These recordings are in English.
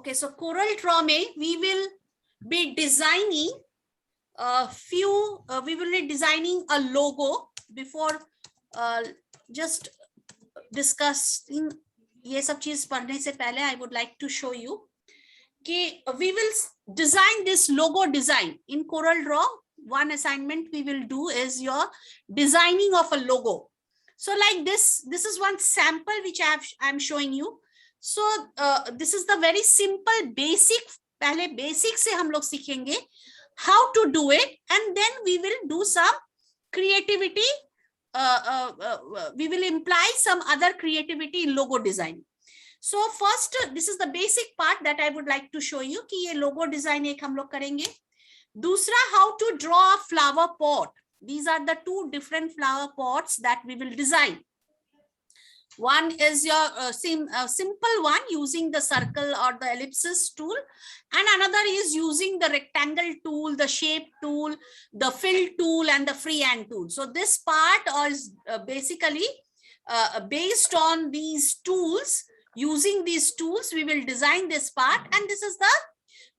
Okay, so Corel Draw में we will be designing we will be designing a logo. Before just discussing ये सब चीज पढ़ने से पहले I would like to show you कि we will design this logo design in Corel Draw. One assignment we will do is your designing of a logo. So like this is one sample which I'm showing you. So this is the very simple basic. पहले basic से हम लोग सीखेंगे how to do it, and then we will do some creativity. We will imply some other creativity in logo design. So first, this is the basic part that I would like to show you कि ये logo design एक हम लोग करेंगे. दूसरा, how to draw a flower pot. These are the two different flower pots that we will design. One is your simple one using the circle or the ellipsis tool, and another is using the rectangle tool, the shape tool, the fill tool, and the freehand tool. So this part is basically based on these tools. Using these tools, we will design this part, and this is the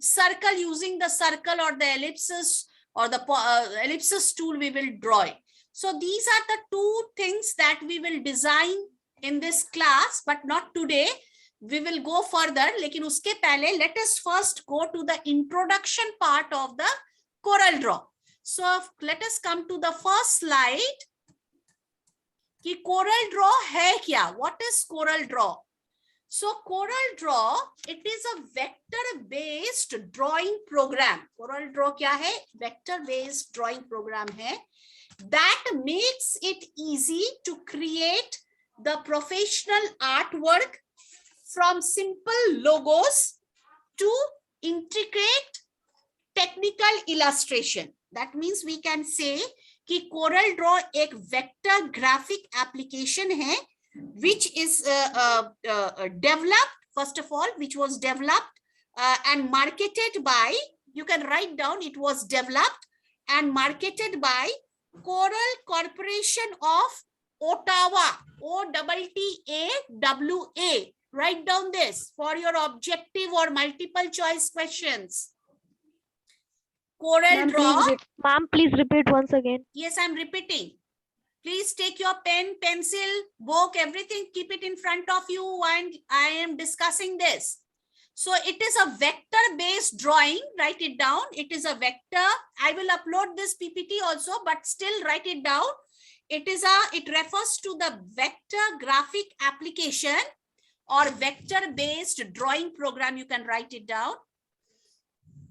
circle. Using the circle or the ellipsis or the ellipsis tool, we will draw it. So these are the two things that we will design in this class, but not today. We will go further. लेकिन उसके पहले let us first go to the introduction part of the Corel Draw. So let us come to the first slide. कि Corel Draw है क्या? What is Corel Draw? So Corel Draw, it is a vector-based drawing program. Corel Draw क्या है? Vector-based drawing program है that makes it easy to create the professional artwork from simple logos to intricate technical illustration. That means we can say कि Corel Draw एक vector graphic application है which is developed, first of all, which was developed and marketed by, you can write down, it was developed and marketed by Corel Corporation of Ottawa, OTTAWA. Write down this for your objective or multiple choice questions. Corel Draw. Ma'am, please repeat once again. Yes, I'm repeating. Please take your pen, pencil, book, everything, keep it in front of you and I am discussing this. So it is a vector-based drawing. Write it down. It is a vector. I will upload this PPT also, but still write it down. It refers to the vector graphic application or vector-based drawing program. You can write it down.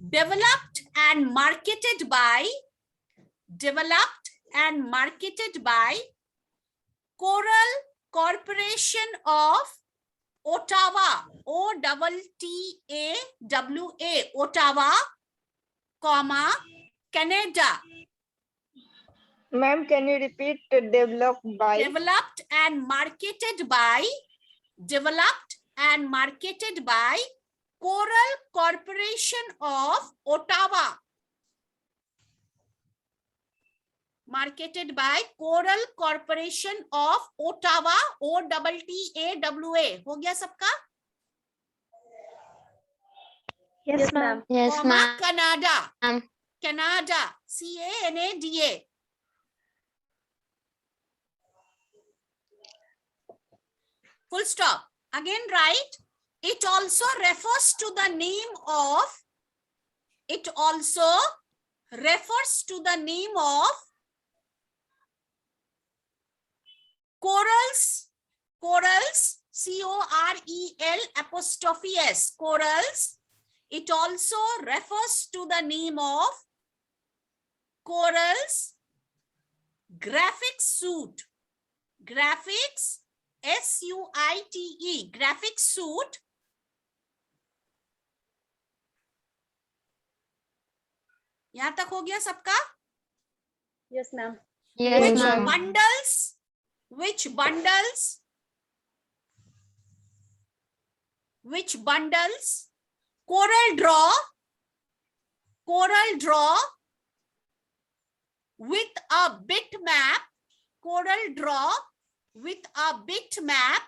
Developed and marketed by Corel Corporation of Ottawa, OTTAWA, Ottawa, comma, Canada. Ma'am, can you repeat developed by? Developed and marketed by Corel Corporation of Ottawa. Marketed by Corel Corporation of Ottawa, OTTAWA. हो गया सबका? Yes, ma'am. Yes, ma'am. Canada. Canada. CANADA. Full stop. Again, write. It also refers to the name of. Corels, COREL apostrophe S, Corels. It also refers to the name of Corels Graphics Suite. Graphics, SUITE, Graphics Suite. यहाँ तक हो गया सबका? Yes, ma'am. Yes, ma'am. Which bundles? Corel Draw with a bitmap. Corel Draw with a bitmap.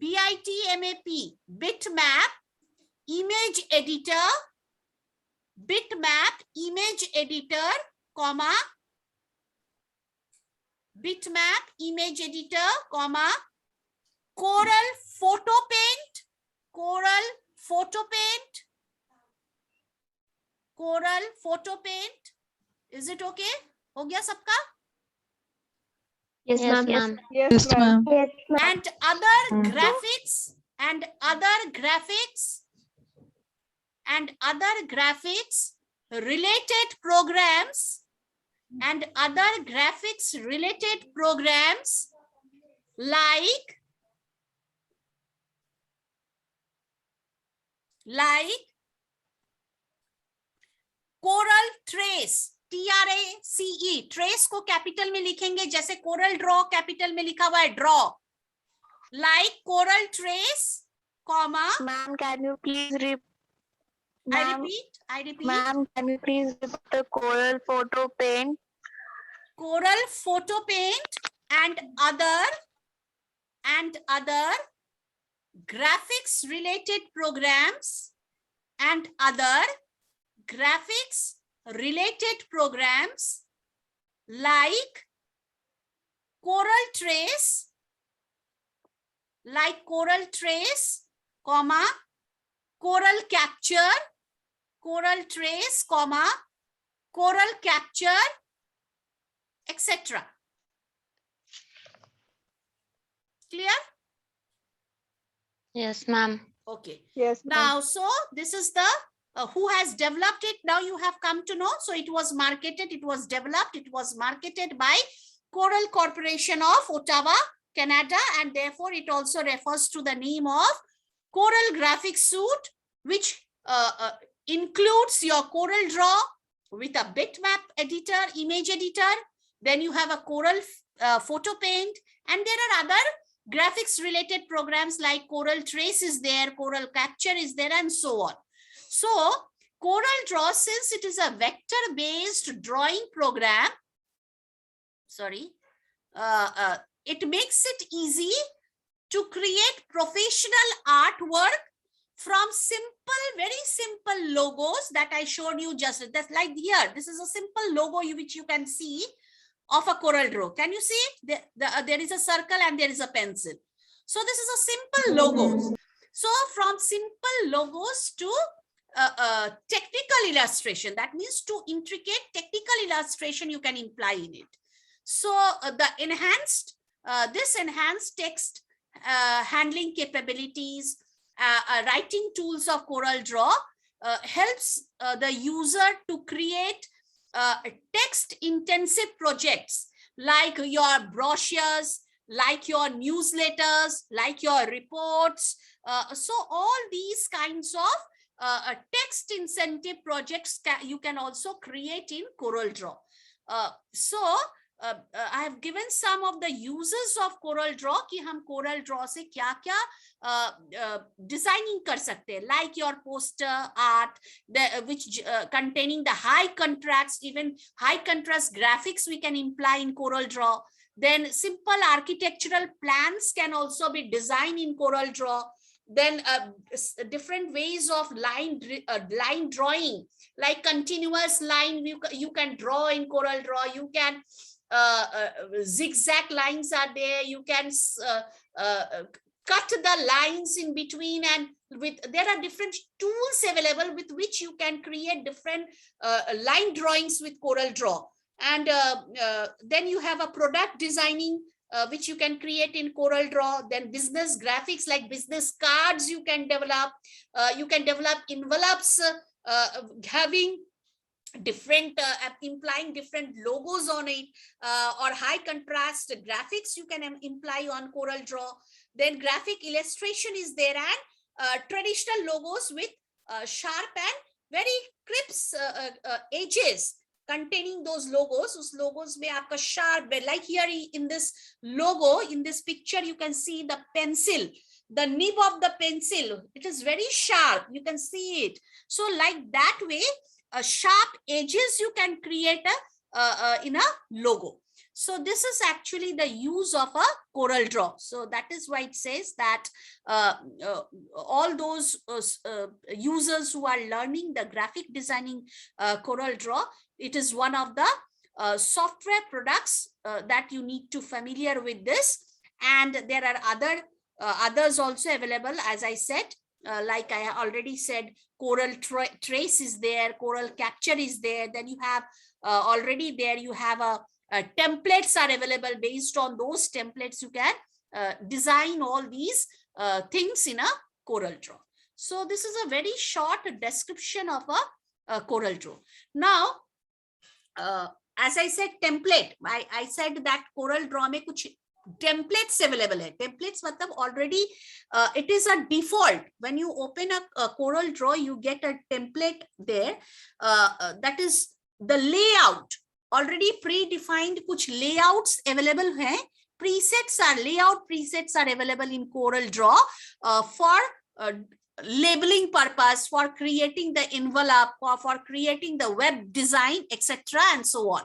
BITMAP. Bitmap image editor, bitmap image editor, comma, bitmap image editor, comma, Corel photo paint, Corel photo paint, Corel photo paint. Is it okay? हो गया सबका? Yes, ma'am. Yes, ma'am. Yes, ma'am. And other graphics, and other graphics, and other graphics related programs, and other graphics related programs like Coral Trace, TRACE, trace को capital में लिखेंगे जैसे Corel Draw capital में लिखा हुआ है draw, like coral trace, comma, Ma'am, can you please repeat? I repeat, Ma'am, can you please repeat the Corel photo paint? Coral photo paint and other graphics related programs, and other graphics related programs like Coral Trace, comma, Coral Capture, Coral Trace, comma, Coral Capture, etc. Clear? Yes, ma'am. Okay. Yes, ma'am. Now, so this is the who has developed it. Now you have come to know. So it was marketed, it was developed, it was marketed by Coral Corporation of Ottawa, Canada, and therefore it also refers to the name of Coral Graphics Suite, which includes your Coral Draw with a bitmap editor, image editor. Then you have a Coral photo paint, and there are other graphics related programs like Coral Trace is there, Coral Capture is there, and so on. So Coral Draw, since it is a vector based drawing program, it makes it easy to create professional artwork from very simple logos that I showed you just. That's like here. This is a simple logo which you can see of a Coral Draw. Can you see it? There is a circle and there is a pencil. So this is a simple logo. So from simple logos to technical illustration, that means to intricate technical illustration you can imply in it. So the enhanced text handling capabilities, writing tools of Coral Draw helps the user to create text intensive projects like your brochures, like your newsletters, like your reports. So all these kinds of text incentive projects you can also create in Coral Draw. I have given some of the uses of Coral Draw कि हम Coral Draw से क्या-क्या designing कर सकते हैं, like your poster art, which containing the high contrast, even high contrast graphics we can imply in Coral Draw. Then simple architectural plans can also be designed in Coral Draw. Then different ways of line drawing, like continuous line you can draw in Coral Draw. You can zigzag lines are there. You can cut the lines in between, and there are different tools available with which you can create different line drawings with Coral Draw. And then you have a product designing which you can create in Coral Draw. Then business graphics like business cards you can develop. You can develop envelopes having different implying different logos on it, or high contrast graphics you can imply on Coral Draw. Then graphic illustration is there, and traditional logos with sharp and very crisp edges containing those logos. Us logos mein aapka sharp, like here in this logo, in this picture you can see the pencil, the nib of the pencil, it is very sharp, you can see it. So like that way, sharp edges you can create in a logo. So this is actually the use of a Corel Draw. So that is why it says that all those users who are learning the graphic designing Corel Draw, it is one of the software products that you need to familiar with this. And there are others also available, as I said, like I already said, Corel Trace is there, Corel Capture is there. Then you have already there, you have templates are available. Based on those templates, you can design all these things in a Corel Draw. So this is a very short description of a Corel Draw. Now, as I said, template, I said that Corel Draw mein kuch templates available hai. Templates matlab already it is a default. When you open a Corel Draw, you get a template there. That is the layout. Already predefined kuch layouts available hai. Layout presets are available in Corel Draw for labeling purpose, for creating the envelope, for creating the web design, etc. and so on.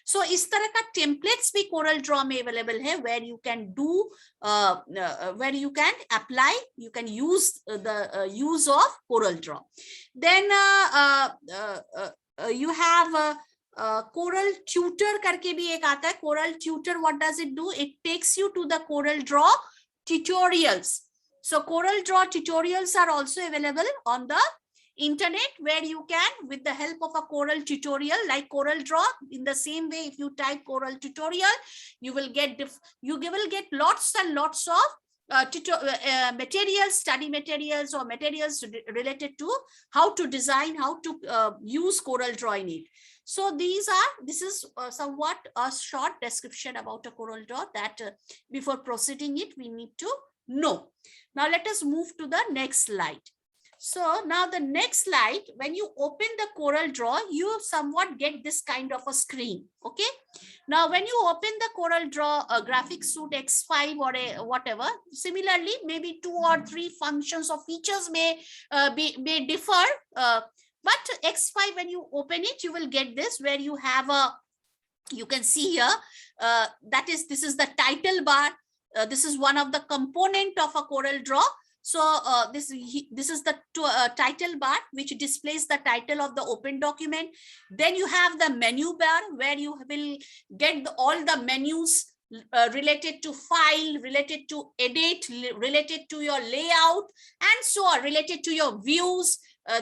So इस तरह का templates भी Corel Draw में available है, where you can do, where you can apply, you can use the use of Corel Draw. Then you have Corel Tutor करके भी एक आता है. Corel Tutor, what does it do? It takes you to the Corel Draw tutorials. So Corel Draw tutorials are also available on the internet, where you can, with the help of a Corel tutorial like Corel Draw, in the same way, if you type Corel tutorial, you will get lots and lots of materials, study materials, or materials related to how to design, how to use Corel Draw in it. So this is somewhat a short description about a Corel Draw that before proceeding it, we need to know. Now let us move to the next slide. So now the next slide, when you open the Corel Draw, you somewhat get this kind of a screen. Okay. Now when you open the Corel Draw graphics suite X5 or whatever, similarly, maybe 2 or 3 functions or features may differ. But X5, when you open it, you will get this, where you have you can see here, this is the title bar. This is one of the component of a Corel Draw. So this is the title bar, which displays the title of the open document. Then you have the menu bar, where you will get all the menus related to file, related to edit, related to your layout, and so on, related to your views,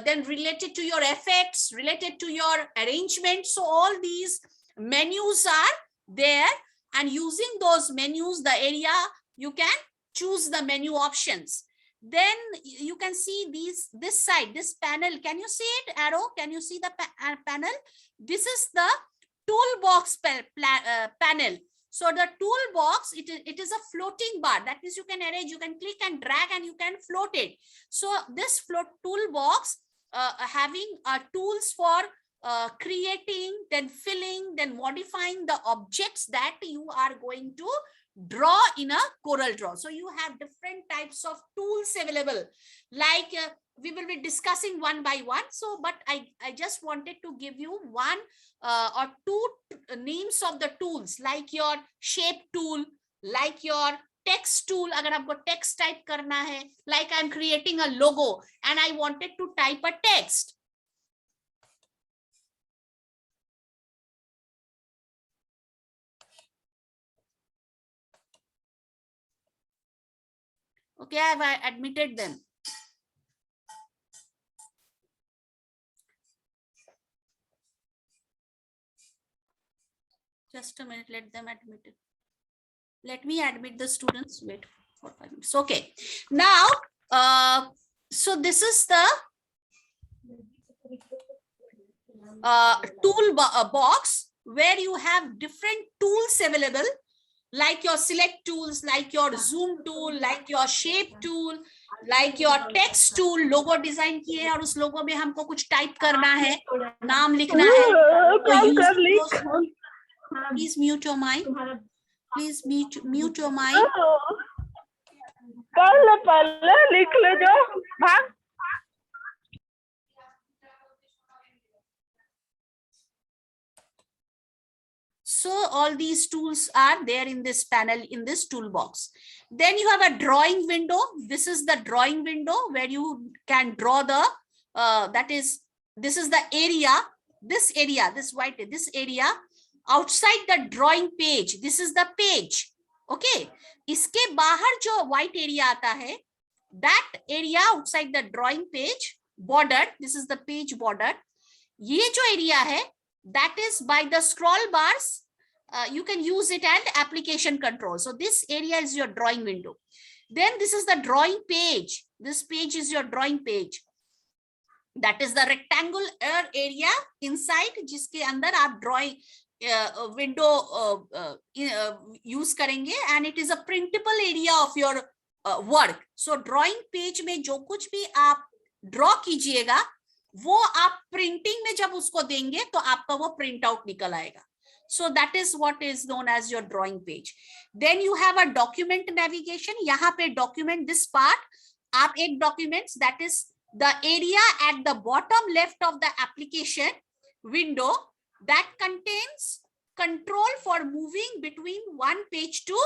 then related to your effects, related to your arrangement. So all these menus are there, and using those menus, the area, you can choose the menu options. Then you can see this side, this panel. Can you see it, arrow? Can you see the panel? This is the toolbox panel. So the toolbox, it is a floating bar. That means you can arrange, you can click and drag, and you can float it. So this toolbox having tools for creating, then filling, then modifying the objects that you are going to draw in a Corel Draw. So you have different types of tools available, like we will be discussing one by one. So, but I just wanted to give you one or two names of the tools, like your shape tool, like your text tool. अगर आपको text type करना है, like I'm creating a logo and I wanted to type a text. Okay, I have admitted them. Just a minute, let them admit it. Let me admit the students. Wait for 5 minutes. Okay. Now, so this is the tool box, where you have different tools available, like your select tools, like your zoom tool, like your shape tool, like your text tool. Logo design किए और उस लोगो में हमको कुछ type करना है, नाम लिखना है. Please mute your mic. Please mute your mic. पहले लिख ले जो भाग. So all these tools are there in this panel, in this toolbox. Then you have a drawing window. This is the drawing window where you can draw the, this is the area, this area, this white, this area outside the drawing page. This is the page. Okay. इसके बाहर जो white area आता है, that area outside the drawing page, bordered, this is the page border. ये जो area है, that is by the scroll bars, you can use it and application control. So this area is your drawing window. Then this is the drawing page. This page is your drawing page. That is the rectangular area inside जिसके अंदर आप drawing window use करेंगे, and it is a printable area of your work. So drawing page में जो कुछ भी आप draw कीजिएगा वो आप printing में जब उसको देंगे तो आपका वो print out निकल आएगा. So that is what is known as your drawing page. Then you have a document navigation. यहाँ पे document this part, आप एक documents, that is the area at the bottom left of the application window that contains control for moving between one page to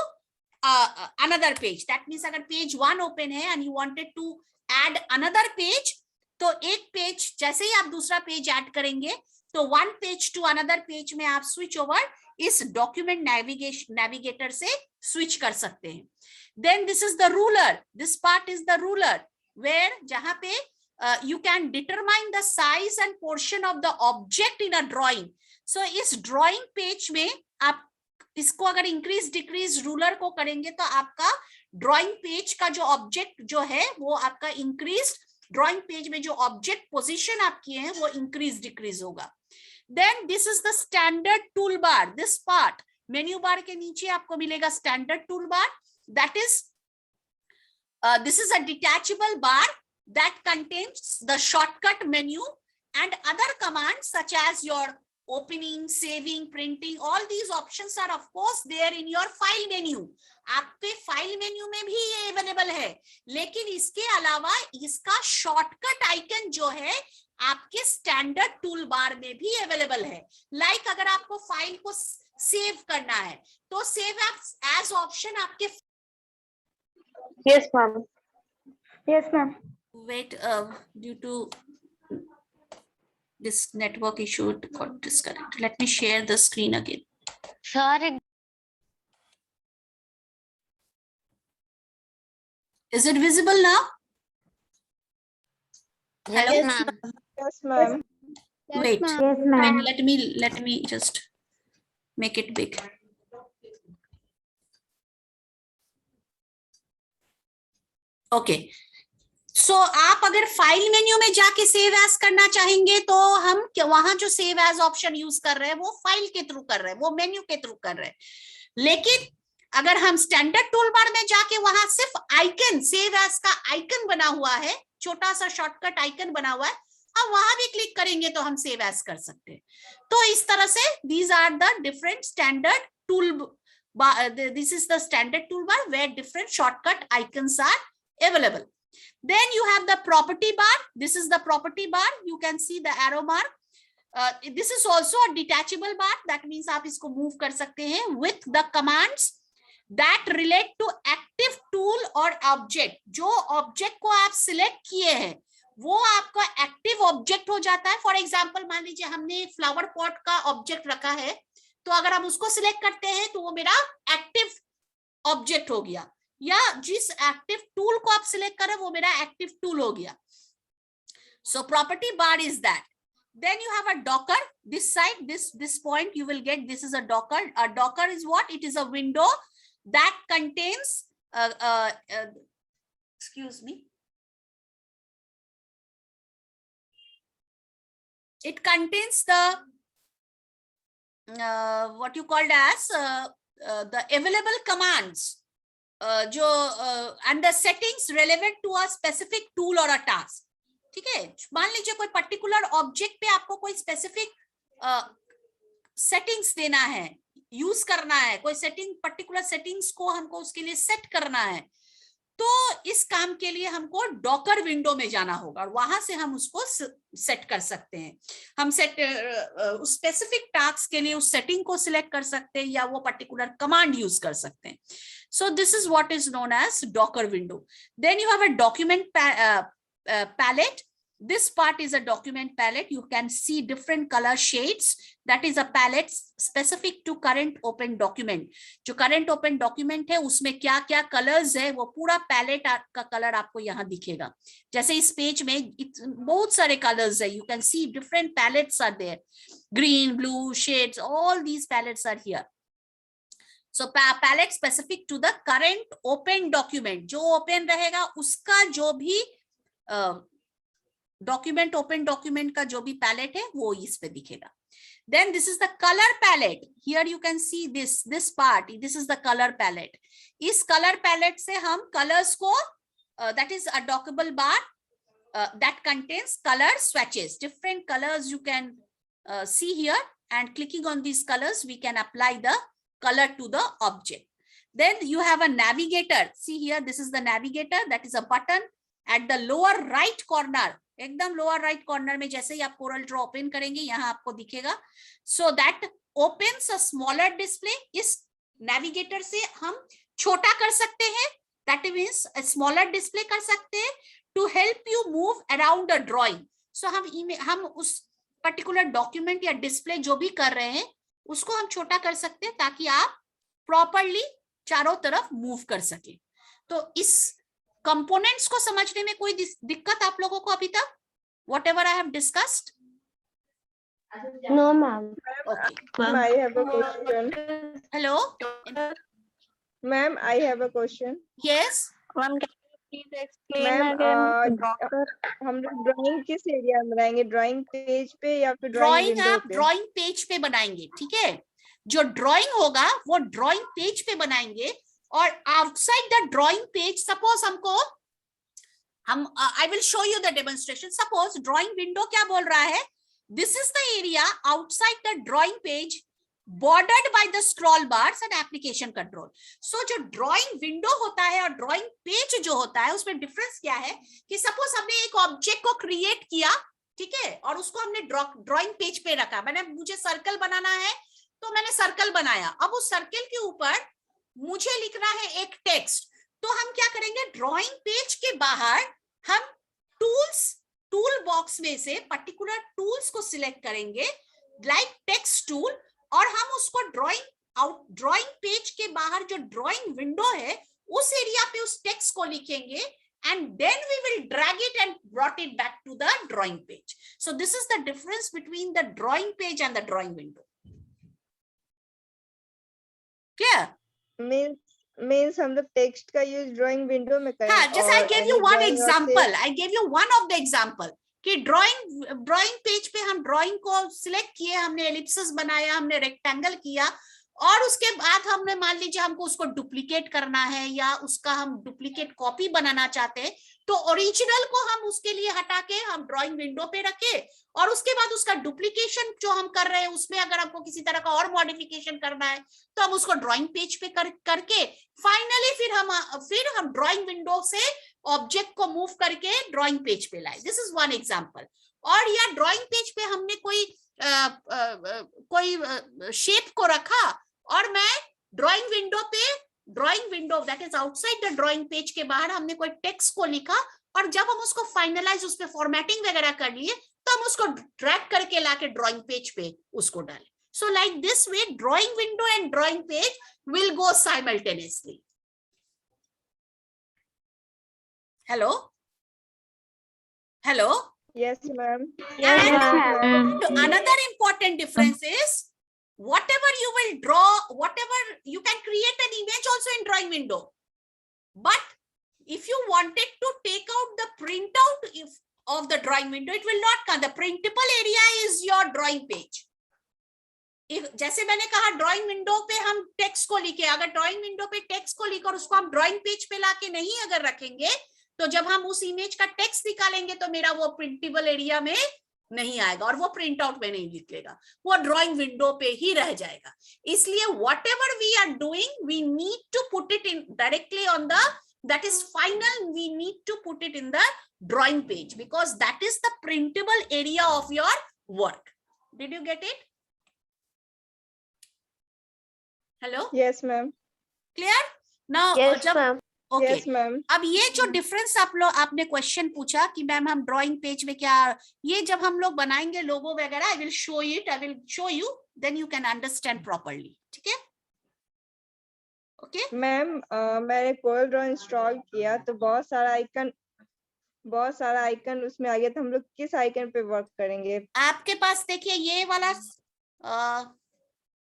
another page. That means अगर page 1 open है and you wanted to add another page, तो एक page जैसे ही आप दूसरा page add करेंगे तो one page to another page में आप switch over इस document navigator से switch कर सकते हैं. Then this is the ruler. This part is the ruler where जहाँ पे you can determine the size and portion of the object in a drawing. So इस drawing page में आप इसको अगर increase decrease ruler को करेंगे तो आपका drawing page का जो object जो है वो आपका increased, drawing page में जो object position आप किए हैं वो increase decrease होगा. Then this is the standard toolbar. This part menu bar के नीचे आपको मिलेगा standard toolbar. That is this is a detachable bar that contains the shortcut menu and other commands such as your opening, saving, printing. All these options are of course there in your file menu. आपके file menu में भी ये available है, लेकिन इसके अलावा इसका shortcut icon जो है आपके standard toolbar में भी available है. Like अगर आपको file को save करना है तो save as option आपके. Yes, ma'am. Yes, ma'am. Wait, due to this network issue it got disconnected. Let me share the screen again. Sorry. Is it visible now? Hello, Yes, ma'am. Yes, ma'am. Wait, Yes, and let me just make it big. Okay. So आप अगर file menu में जाके save as करना चाहेंगे तो हम वहां जो सेव एज ऑप्शन यूज कर रहे हैं वो फाइल के थ्रू कर रहे हैं, वो मेन्यू के थ्रू कर रहे हैं. लेकिन अगर हम स्टैंडर्ड टूल बार में जाके वहां सिर्फ आइकन, सेव एज का आइकन बना हुआ है, छोटा सा शॉर्टकट आइकन बना हुआ है, हम वहां भी क्लिक करेंगे तो हम सेव एज कर सकते हैं. तो इस तरह से these are the different standard tool, this is the standard tool bar where different shortcut icons are available. Then you have the property bar. This is the property bar. You can see the arrow mark. This is also a detachable bar. That means आप इसको move कर सकते हैं with the commands that relate to active tool or object. जो object को आप select किए हैं वो आपका active object हो जाता है. For example, मान लीजिए हमने flower pot का object रखा है, तो अगर हम उसको select करते हैं तो वो मेरा active object हो गया, या जिस एक्टिव टूल को आप सिलेक्ट करें वो मेरा एक्टिव टूल हो गया. So property bar is that. Then you have a docker. This side, this point you will get, this is a docker. A docker is what? It is a window that contains excuse me, it contains the what you called as the available commands जो and the settings relevant to a specific tool or a task. ठीक है, मान लीजिए कोई particular object पे आपको कोई specific settings देना है, यूज करना है, कोई सेटिंग, पर्टिकुलर सेटिंग्स को हमको उसके लिए सेट करना है, तो इस काम के लिए हमको डॉकर विंडो में जाना होगा और वहां से हम उसको सेट कर सकते हैं। हम उस स्पेसिफिक टास्क के लिए उस सेटिंग को सिलेक्ट कर सकते हैं या वो पर्टिकुलर कमांड यूज कर सकते हैं। So this is what is known as docker window. Then you have a document palette. This part is a document palette. You can see different color shades. That is a palette specific to current open document. जो current open document है उसमें क्या क्या colors है वो पूरा palette का color आपको यहाँ दिखेगा। जैसे इस पेज में बहुत सारे colors है, you can see different palettes are there, green, blue shades, all these palettes are here. So palette specific to the current open document. जो open रहेगा उसका जो भी डॉक्यूमेंट ओपन डॉक्यूमेंट का जो भी पैलेट है वो इस पे दिखेगा। Then this is the colour palette. Here you can see this part, this is the colour palette. इस कलर पैलेट से हम कलर्स को that is a dockable bar that contains color swatches, different colors you can see here, and clicking on these colors we can apply the color to the object. Then you have a navigator. See here, this is the navigator, that is a button at the lower right corner. एकदम lower right corner में जैसे ही आप Corel Draw open करेंगे यहाँ आपको दिखेगा। So that opens a smaller display. इस navigator से हम छोटा कर सकते हैं, दैट मीन्स स्मॉलर डिस्प्ले कर सकते हैं to help you move around the drawing. So हम उस पर्टिकुलर डॉक्यूमेंट या डिस्प्ले जो भी कर रहे हैं उसको हम छोटा कर सकते हैं ताकि आप प्रॉपरली चारों तरफ मूव कर सके। तो इस कंपोनेंट्स को समझने में कोई दिक्कत आप लोगों को अभी तक? Whatever I have discussed? No, ma'am. Okay. Ma'am, I have a question. Hello? Ma'am, I have a question. Yes? Ma'am, can you please explain Ma'am, again? Docker. हम लोग ड्राइंग किस एरिया में बनाएंगे, ड्राइंग पेज पे या फिर drawing window आप पे? ड्राइंग पेज पे बनाएंगे, ठीक है? जो ड्राइंग होगा वो ड्राइंग पेज पे बनाएंगे और outside the drawing page suppose I will show you the demonstration. Suppose drawing window क्या बोल रहा है, this is the area outside the drawing page bordered by the scroll bars and application control. So जो drawing window होता है और drawing page जो होता है उसमें डिफरेंस क्या है कि सपोज हमने एक ऑब्जेक्ट को क्रिएट किया, ठीक है, और उसको हमने ड्राइंग पेज पे रखा। मुझे सर्कल बनाना है तो मैंने सर्कल बनाया। अब उस सर्कल के ऊपर मुझे लिखना है एक टेक्स्ट, तो हम क्या करेंगे, ड्राइंग पेज के बाहर हम टूल बॉक्स में से पर्टिकुलर टूल्स को सिलेक्ट करेंगे लाइक टेक्स्ट टूल, और हम उसको ड्राइंग पेज के बाहर जो ड्राइंग विंडो है उस एरिया पे उस टेक्स्ट को लिखेंगे and then we will drag it and brought it back to the drawing page. So this is the difference between the drawing page and the drawing window. Clear? Means हम लोग text का use drawing window में करें। हाँ, just I gave you one example. I gave you one of the example कि drawing page पे हम drawing को सिलेक्ट किए, हमने एलिप्सिस बनाया, हमने रेक्टेंगल किया, और उसके बाद हमने मान लीजिए हमको उसको डुप्लीकेट करना है या उसका हम डुप्लीकेट कॉपी बनाना चाहते हैं, तो ओरिजिनल को हम उसके लिए हटा के हम ड्राइंग विंडो पे रखे, और उसके बाद उसका डुप्लीकेशन जो हम कर रहे हैं उसमें अगर हमको किसी तरह का और मॉडिफिकेशन करना है तो हम उसको ड्राइंग पेज पे करके फाइनली फिर हम ड्राइंग विंडो से ऑब्जेक्ट को मूव करके ड्राइंग पेज पे लाए। This is one example. और या ड्राइंग पेज पे हमने कोई शेप को रखा और मैं drawing window that is outside the drawing page के बाहर हमने कोई टेक्स्ट को लिखा, और जब हम उसको फाइनलाइज उस पे फॉर्मेटिंग वगैरह कर लिए तो हम उसको ड्रैग करके लाके ड्राइंग पेज पे उसको डालें। So like this way drawing window and drawing page will go simultaneously. Hello Yes, ma'am. And another important difference is whatever you will draw, whatever you can create an image also in drawing window, but if you wanted to take out the printout of the drawing window, it will not come. The printable area is your drawing page. जैसे मैंने कहा drawing window पे हम text को लिखे, अगर drawing window पे text को लिखकर उसको हम ड्राइंग पेज पे लाके नहीं अगर रखेंगे तो जब हम उस इमेज का टेक्स्ट निकालेंगे तो मेरा वो प्रिंटेबल एरिया में नहीं आएगा और वो प्रिंट आउट में नहीं निकलेगा, वो ड्राइंग विंडो पे ही रह जाएगा। इसलिए whatever we are doing we need to put it in directly on the that is final, we need to put it in the drawing page because that is the printable area of your work. Did you get it? Hello? Yes, ma'am. Clear? Now Yes, जब ma'am. okay. Yes, ma'am. अब ये जो difference आपने question पूछा कि ma'am हम drawing page में क्या, ये जब हम लोग बनाएंगे लोगो वगैरह, I will show you, then you can understand properly. ठीक है? ओके मैम मैंने कोरल ड्रॉ इंस्टॉल किया तो बहुत सारा आइकन उसमें आ गया, तो हम लोग किस आइकन पे वर्क करेंगे? आपके पास देखिए ये वाला,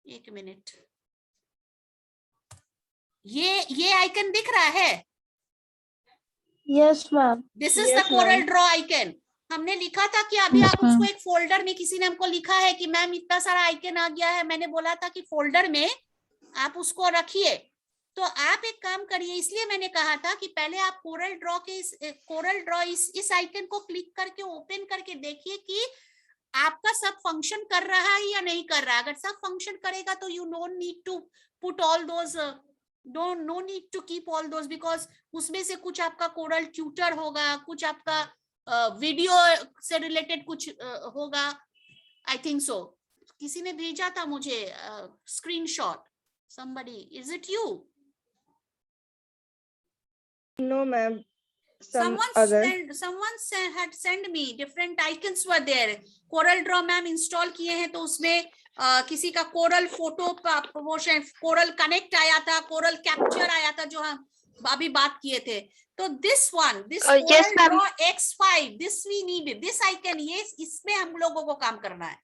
एक मिनट, ये आइकन दिख रहा है? Yes, ma'am. This is the Yes, coral ma'am. Draw icon. हमने लिखा था कि अभी आप उसको एक फोल्डर में, किसी ने हमको लिखा है कि मैम इतना सारा आइकन आ गया है, मैंने बोला था कि फोल्डर में आप उसको रखिए. तो आप एक काम करिए, इसलिए मैंने कहा था कि पहले आप कोरल ड्रॉ इस आइकन को क्लिक करके ओपन करके देखिए कि आपका सब फंक्शन कर रहा है या नहीं कर रहा है. अगर सब फंक्शन करेगा तो you don't need to put all those, no need to keep all those, because उसमें से कुछ आपका कोरल ट्यूटर होगा, कुछ आपका वीडियो से रिलेटेड कुछ होगा. I think so. किसी ने भेजा था मुझे screenshot. somebody, is it you? No, ma'am. Someone other. had sent me different icons were there. Coral Draw ma'am install किए हैं तो उसमें किसी का coral photo promotion, coral connect आया था, कोरल कैप्चर आया था जो हम अभी बात किए थे. तो this yes, Coral Draw X5, this we need, this icon, ये इसमें हम लोगों को काम करना है.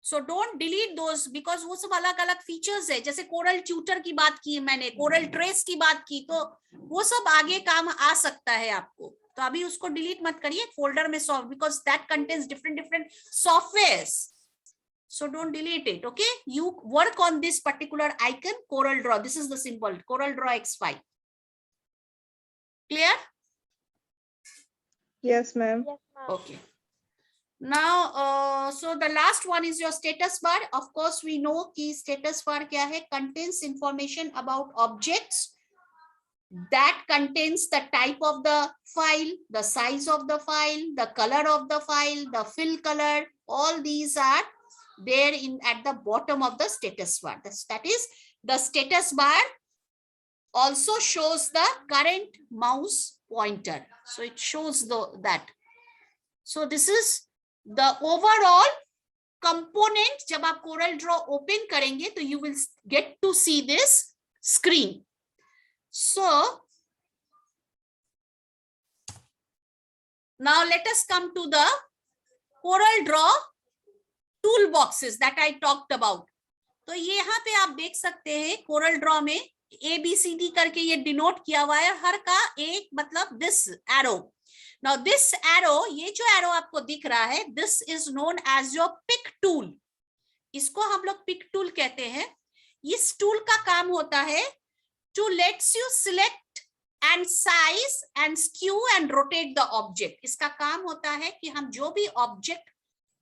So don't delete those because वो सब अलग अलग फीचर्स है. जैसे कोरल ट्यूटर की बात की मैंने, कोरल ट्रेस की बात की, तो वो सब आगे काम आ सकता है आपको. तो अभी उसको डिलीट मत करिए, फोल्डर में solve, because that contains different softwares. So don't delete it. Okay, you work on this particular icon, Coral Draw. This is the symbol, Coral Draw X5. Clear? Yes, ma'am. Okay. Now so the last one is your status bar. Of course we know कि status bar क्या है? Contains information about objects, that contains the type of the file, the size of the file, the color of the file, the fill color. All these are there at the bottom of the status bar. That is, the status bar also shows the current mouse pointer. So it shows that. So this is the overall component. जब आप Coral Draw open करेंगे तो you will get to see this screen. So now let us come to the Coral Draw toolboxes that I talked about. तो ये यहाँ पे आप देख सकते हैं Coral Draw में ABCD करके ये डिनोट किया हुआ है, हर का एक मतलब this arrow. Now this arrow, ये जो arrow आपको दिख रहा है, this is known as your pick tool. इसको हम लोग pick tool कहते हैं. इस tool का काम होता है to lets you select and size and skew and rotate the object. इसका काम होता है कि हम जो भी object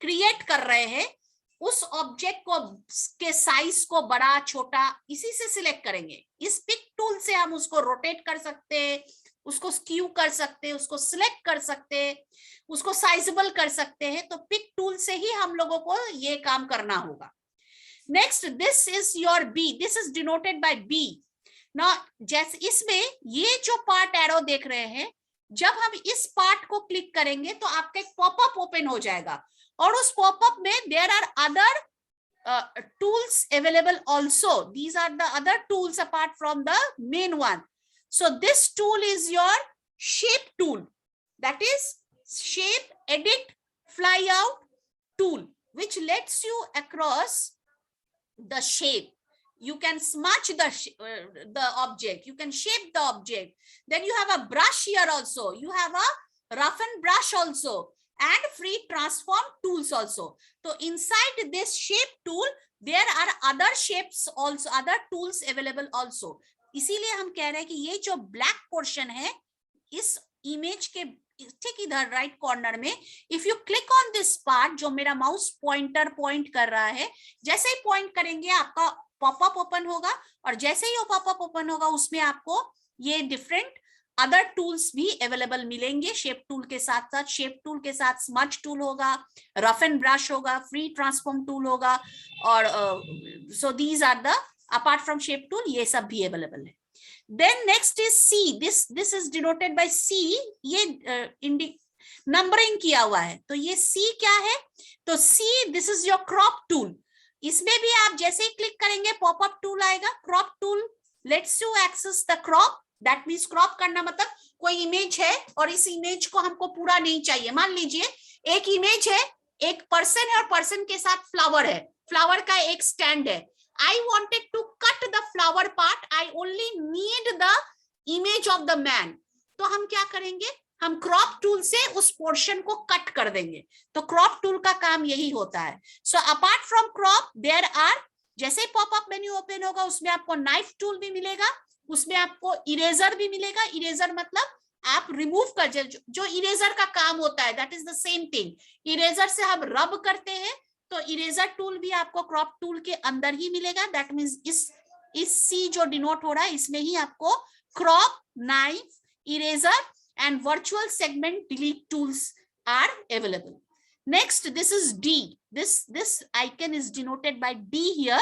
create कर रहे हैं उस ऑब्जेक्ट को के साइज को बड़ा छोटा इसी से सिलेक्ट करेंगे. इस पिक टूल से हम उसको रोटेट कर सकते हैं, उसको स्क्यू कर सकते हैं, उसको सिलेक्ट कर सकते हैं, उसको साइजेबल कर सकते हैं. तो पिक टूल से ही हम लोगों को ये काम करना होगा. Next, this is your B. This is denoted by B. Now जैसे इसमें ये जो पार्ट एरो देख रहे हैं, जब हम इस पार्ट को क्लिक करेंगे तो आपका एक पॉपअप ओपन हो जाएगा और उस पॉपअप में there are other tools available also. These are the other tools apart from the main one. So this tool is your shape tool. That is shape edit flyout tool, which lets you across the shape. You can smudge the object. You can shape the object. Then you have a brush here also. You have a roughen brush also and free transform tools also. So inside this shape tool, there are other shapes also, other tools available also. इसीलिए हम कह रहे हैं कि ये जो black portion है इस इमेज के ठीक इधर राइट कॉर्नर में, if you click on this part जो मेरा माउस पॉइंटर पॉइंट कर रहा है, जैसे ही पॉइंट करेंगे आपका पॉपअप ओपन होगा, और जैसे ही वो पॉपअप ओपन होगा उसमें आपको ये डिफरेंट अदर टूल्स भी अवेलेबल मिलेंगे। शेप टूल के साथ साथ, शेप टूल के साथ स्मज टूल होगा, रफ एंड ब्रश होगा, फ्री ट्रांसफॉर्म टूल होगा, और so these are the, apart from shape tool ये सब भी अवेलेबल है। Then next is C, this is denoted by C, ये नंबरिंग किया हुआ है, तो ये सी क्या है, तो see this is your crop tool. इसमें भी आप जैसे ही क्लिक करेंगे पॉपअप टूल आएगा, crop tool lets you access the crop, that means crop करना मतलब कोई इमेज है और इस इमेज को हमको पूरा नहीं चाहिए। मान लीजिए एक इमेज है, एक पर्सन है और पर्सन के साथ फ्लावर है, फ्लावर का एक स्टैंड है, I wanted to cut the flower part, I only need the image of the man, तो हम क्या करेंगे, हम क्रॉप टूल से उस पोर्शन को कट कर देंगे। तो क्रॉप टूल का काम यही होता है। So apart from crop there are, जैसे पॉपअप मेन्यू ओपन होगा उसमें आपको नाइफ टूल भी मिलेगा, उसमें आपको इरेजर भी मिलेगा। इरेजर मतलब आप रिमूव कर, जो इरेजर का काम होता है that is the same thing. Eraser से हम रब करते हैं, तो इरेजर टूल भी आपको क्रॉप टूल के अंदर ही मिलेगा। दैट मीन्स इस सी जो डिनोट हो रहा है इसमें ही आपको crop, knife, eraser and virtual segment delete tools are available. Next, this is D. This icon is denoted by D here.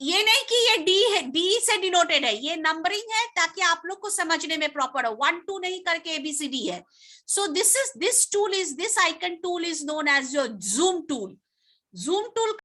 ये नहीं कि ये D है, D से डिनोटेड है, ये नंबरिंग है ताकि आप लोग को समझने में प्रॉपर हो, 1 2 नहीं करके ABCD है। So this icon tool is known as your zoom tool. Zoom tool